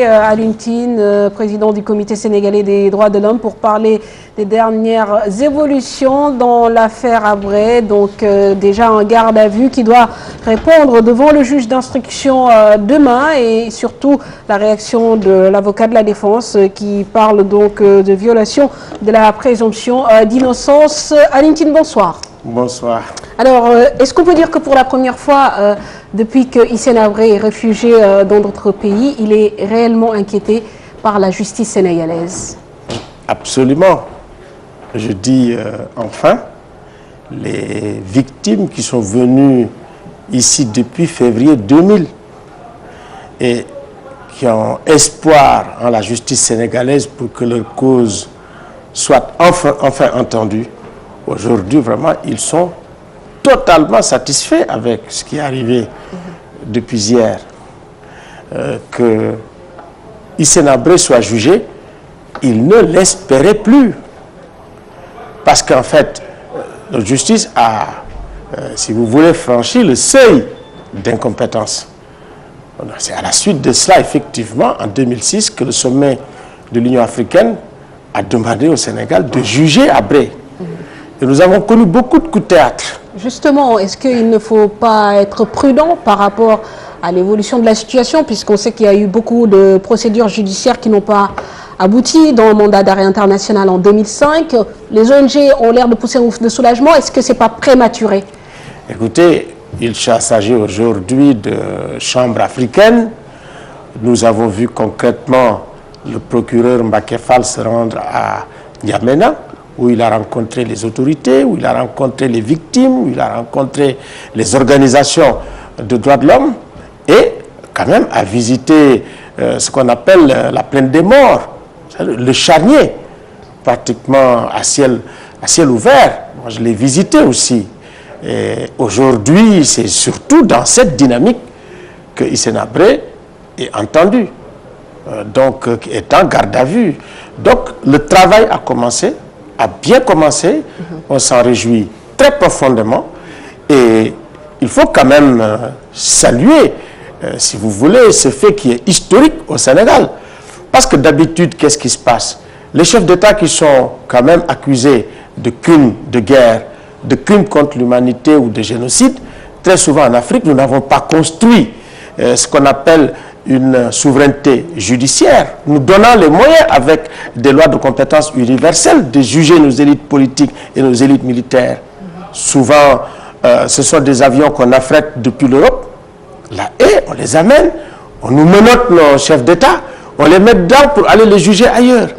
Alioune Tine, président du comité sénégalais des droits de l'homme, pour parler des dernières évolutions dans l'affaire Habré. Donc déjà un garde à vue qui doit répondre devant le juge d'instruction demain, et surtout la réaction de l'avocat de la défense qui parle donc de violation de la présomption d'innocence. Alioune Tine, bonsoir. Bonsoir. Alors, est-ce qu'on peut dire que pour la première fois, depuis que Hissène Habré est réfugié dans notre pays, il est réellement inquiété par la justice sénégalaise? Absolument. Je dis enfin, les victimes qui sont venues ici depuis février 2000 et qui ont espoir en la justice sénégalaise pour que leur cause soit enfin entendue, aujourd'hui, vraiment, ils sont totalement satisfaits avec ce qui est arrivé depuis hier. Que Hissène Habré soit jugé, ils ne l'espéraient plus. Parce qu'en fait, la justice a, si vous voulez, franchi le seuil d'incompétence. C'est à la suite de cela, effectivement, en 2006, que le sommet de l'Union africaine a demandé au Sénégal de juger Habré. Et nous avons connu beaucoup de coups de théâtre. Justement, est-ce qu'il ne faut pas être prudent par rapport à l'évolution de la situation, puisqu'on sait qu'il y a eu beaucoup de procédures judiciaires qui n'ont pas abouti dans le mandat d'arrêt international en 2005. Les ONG ont l'air de pousser un ouf de soulagement. Est-ce que ce n'est pas prématuré? Écoutez, il s'agit aujourd'hui de chambre africaine. Nous avons vu concrètement le procureur Mbacké Fall se rendre à N'Djamena, où il a rencontré les autorités, où il a rencontré les victimes, où il a rencontré les organisations de droits de l'homme, et quand même a visité ce qu'on appelle la plaine des morts, le charnier, pratiquement à ciel ouvert. Moi, je l'ai visité aussi. Et aujourd'hui, c'est surtout dans cette dynamique que Hissène Habré est entendu, donc est en garde à vue. Donc le travail a commencé, a bien commencé, on s'en réjouit très profondément, et il faut quand même saluer, si vous voulez, ce fait qui est historique au Sénégal. Parce que d'habitude, qu'est-ce qui se passe? Les chefs d'État qui sont quand même accusés de crimes de guerre, de crimes contre l'humanité ou de génocide, très souvent en Afrique, nous n'avons pas construit ce qu'on appelle une souveraineté judiciaire, nous donnant les moyens, avec des lois de compétences universelles, de juger nos élites politiques et nos élites militaires. Souvent, ce sont des avions qu'on affrète depuis l'Europe, là, et on les amène, on nous menotte nos chefs d'État, on les met dedans pour aller les juger ailleurs.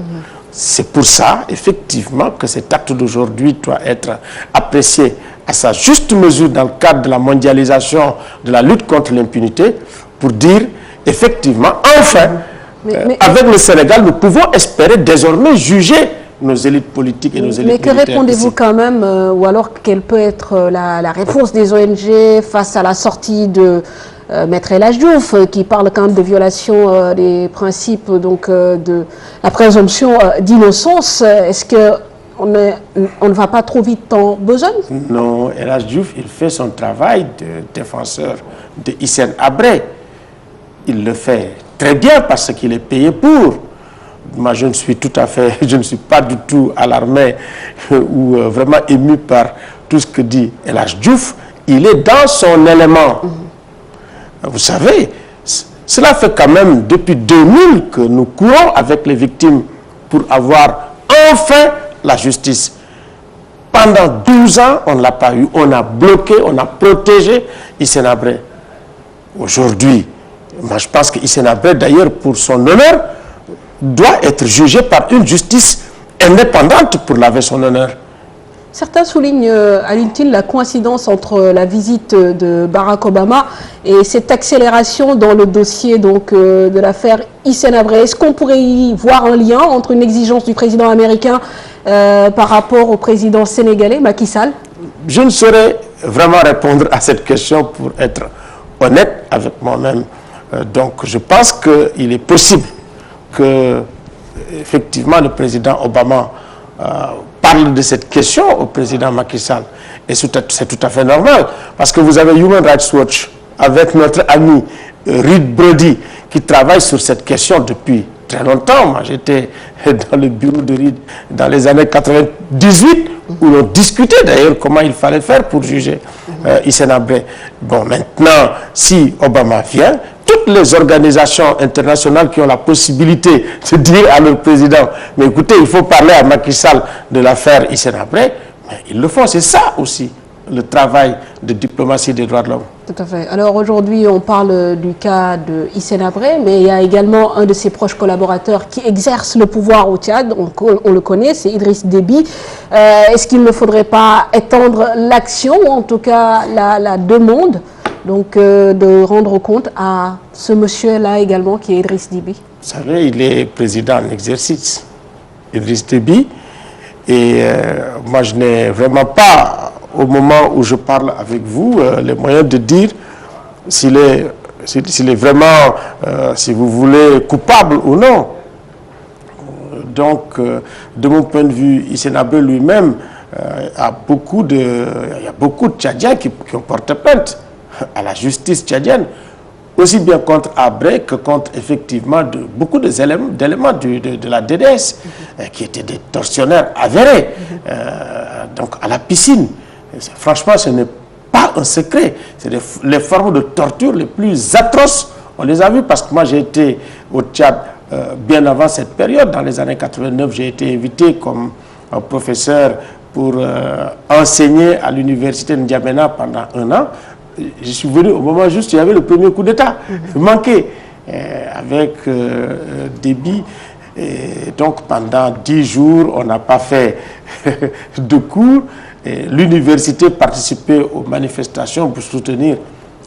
C'est pour ça, effectivement, que cet acte d'aujourd'hui doit être apprécié à sa juste mesure dans le cadre de la mondialisation, de la lutte contre l'impunité, pour dire, effectivement, enfin, avec le Sénégal, nous pouvons espérer désormais juger nos élites politiques et nos élites militaires. Mais que répondez-vous quand même, ou alors quelle peut être la réponse des ONG face à la sortie de Maître El Hadji Diouf, qui parle quand même de violation des principes donc, de la présomption d'innocence? Est-ce qu'on ne va pas trop vite en besogne? Non, El Hadji Diouf, il fait son travail de défenseur de Hissène Habré. Il le fait très bien parce qu'il est payé pour. Moi, je ne suis pas du tout alarmé ou vraiment ému par tout ce que dit El Hadji Diouf. Il est dans son élément. Vous savez, cela fait quand même depuis 2000 que nous courons avec les victimes pour avoir enfin la justice. Pendant 12 ans, on ne l'a pas eu. On a bloqué, on a protégé Hissène Habré. Aujourd'hui, moi je pense que Hissène Habré, d'ailleurs pour son honneur, doit être jugé par une justice indépendante pour laver son honneur. Certains soulignent, Alioune Tine, la coïncidence entre la visite de Barack Obama et cette accélération dans le dossier donc, de l'affaire Hissène Habré. Est-ce qu'on pourrait y voir un lien entre une exigence du président américain par rapport au président sénégalais, Macky Sall? Je ne saurais vraiment répondre à cette question pour être honnête avec moi-même. Donc je pense qu'il est possible que, effectivement, le président Obama parle de cette question au président Macky Sall. Et c'est tout à fait normal, parce que vous avez Human Rights Watch avec notre ami Reed Brody, qui travaille sur cette question depuis très longtemps. Moi, j'étais dans le bureau de Reed dans les années 98, où l'on discutait d'ailleurs comment il fallait faire pour juger Hissène Habré. Bon, maintenant, si Obama vient, toutes les organisations internationales qui ont la possibilité de dire à leur président, mais écoutez, il faut parler à Macky Sall de l'affaire Hissène Habré, mais ils le font. C'est ça aussi, le travail de diplomatie des droits de l'homme. Tout à fait. Alors aujourd'hui, on parle du cas de Hissène Habré, mais il y a également un de ses proches collaborateurs qui exerce le pouvoir au Tchad, on le connaît, c'est Idriss Déby. Est-ce qu'il ne faudrait pas étendre l'action, ou en tout cas la demande, donc de rendre compte à ce monsieur-là également, qui est Idriss Déby? Vous savez, il est président en exercice, Idriss Déby, et moi je n'ai vraiment pas, au moment où je parle avec vous, les moyens de dire s'il est vraiment, si vous voulez, coupable ou non. Donc, de mon point de vue, Hissène Habré lui-même il y a beaucoup de Tchadiens qui ont porté plainte à la justice tchadienne, aussi bien contre Habré que contre effectivement beaucoup d'éléments de la DDS, qui étaient des tortionnaires avérés, donc à la piscine. Franchement, ce n'est pas un secret. C'est les formes de torture les plus atroces. On les a vues parce que moi j'ai été au Tchad bien avant cette période. Dans les années 89, j'ai été invité comme un professeur pour enseigner à l'université de N'Djamena pendant 1 an. Je suis venu au moment juste où il y avait le premier coup d'État. Il manquait avec Déby. Et donc pendant 10 jours, on n'a pas fait de cours. L'université participait aux manifestations pour soutenir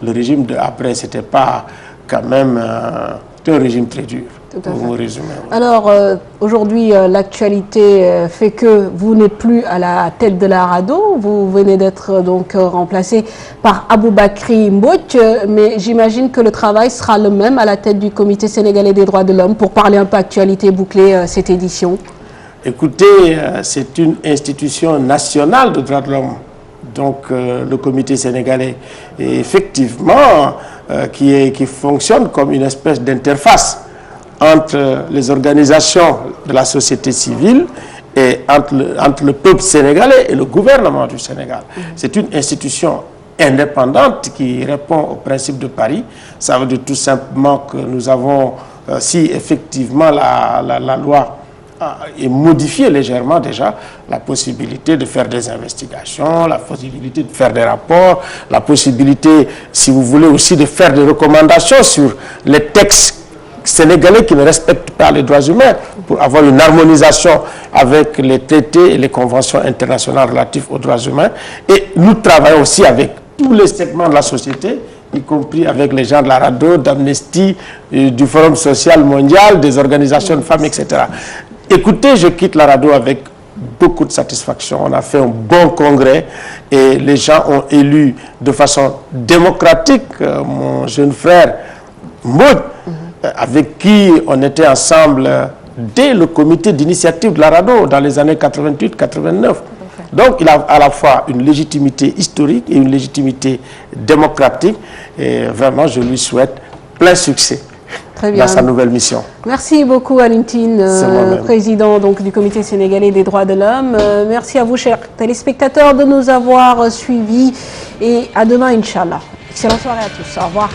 le régime de Habré. Ce n'était pas quand même un régime très dur. Pour vous résumer. Alors, aujourd'hui, l'actualité fait que vous n'êtes plus à la tête de la RADDHO. Vous venez d'être donc remplacé par Aboubakry Mbodj, mais j'imagine que le travail sera le même à la tête du Comité sénégalais des droits de l'homme pour parler un peu actualité bouclée cette édition. Écoutez, c'est une institution nationale de droits de l'homme. Donc, le Comité sénégalais, et effectivement, qui fonctionne comme une espèce d'interface entre les organisations de la société civile et entre le peuple sénégalais et le gouvernement du Sénégal. C'est une institution indépendante qui répond au principe de Paris. Ça veut dire tout simplement que nous avons, si effectivement la loi est modifiée légèrement déjà, la possibilité de faire des investigations, la possibilité de faire des rapports, la possibilité, si vous voulez, aussi de faire des recommandations sur les textes sénégalais qui ne respectent pas les droits humains pour avoir une harmonisation avec les traités et les conventions internationales relatives aux droits humains. Et nous travaillons aussi avec tous les segments de la société, y compris avec les gens de la RADDHO, d'Amnesty, du Forum social mondial, des organisations de femmes, etc. Écoutez, je quitte la RADDHO avec beaucoup de satisfaction. On a fait un bon congrès et les gens ont élu de façon démocratique mon jeune frère Mbodj, avec qui on était ensemble dès le comité d'initiative de la RADDHO dans les années 88-89. Donc il a à la fois une légitimité historique et une légitimité démocratique. Et vraiment, je lui souhaite plein succès dans sa nouvelle mission. Merci beaucoup Alioune Tine, président donc, du Comité sénégalais des droits de l'homme. Merci à vous, chers téléspectateurs, de nous avoir suivis. Et à demain, Inch'Allah. Excellente soirée à tous. Au revoir.